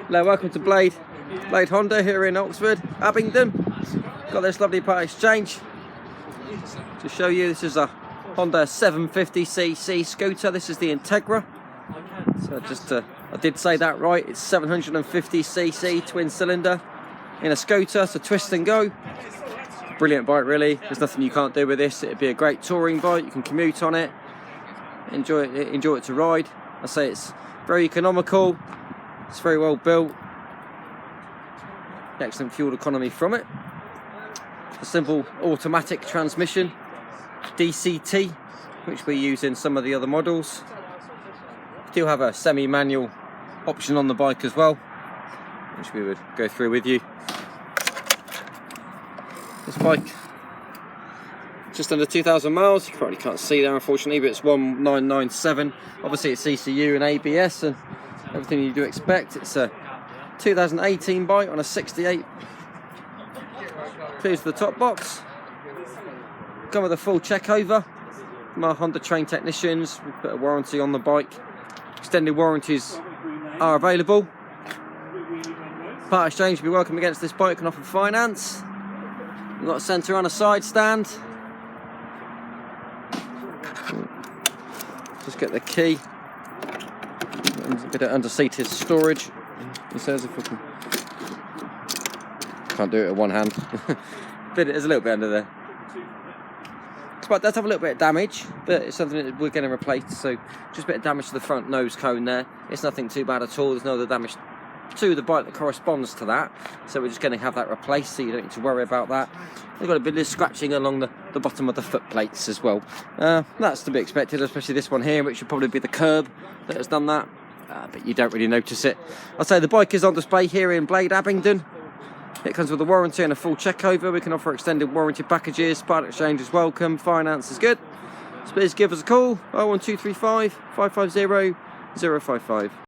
Hello, welcome to Blade Honda here in Oxford, Abingdon. Got this lovely part exchange to show you. This is a Honda 750cc scooter. This is the Integra. So just I did say that right. It's 750cc twin cylinder in a scooter. So twist and go. Brilliant bike, really. There's nothing you can't do with this. It'd be a great touring bike. You can commute on it. Enjoy it to ride. I say it's very economical. It's very well built. Excellent fuel economy from it. A simple automatic transmission, DCT, which we use in some of the other models. We do have a semi-manual option on the bike as well, which we would go through with you. This bike, just under 2,000 miles. You probably can't see there, unfortunately, but it's 1997. Obviously, it's ECU and ABS and everything you do expect. It's a 2018 bike on a 68. Here's the top box. Come with a full check over from our Honda trained technicians. We put a warranty on the bike. Extended warranties are available. Part exchange will be welcome against this bike and offer finance. We've got a centre and a side stand. Just get the key. A bit of under-seated storage. It says if we can't do it with one hand. There's a little bit under there. This bike does have a little bit of damage, but it's something that we're going to replace. So just a bit of damage to the front nose cone there. It's nothing too bad at all. There's no other damage to the bike that corresponds to that. So we're just going to have that replaced, so you don't need to worry about that. We've got a bit of scratching along the bottom of the foot plates as well. That's to be expected, especially this one here, which should probably be the curb that has done that. But you don't really notice it. I'll say the bike is on display here in Blade Abingdon. It comes with a warranty and a full check over. We can offer extended warranty packages. Part exchange is welcome. Finance is good. So please give us a call. 01235 550 055.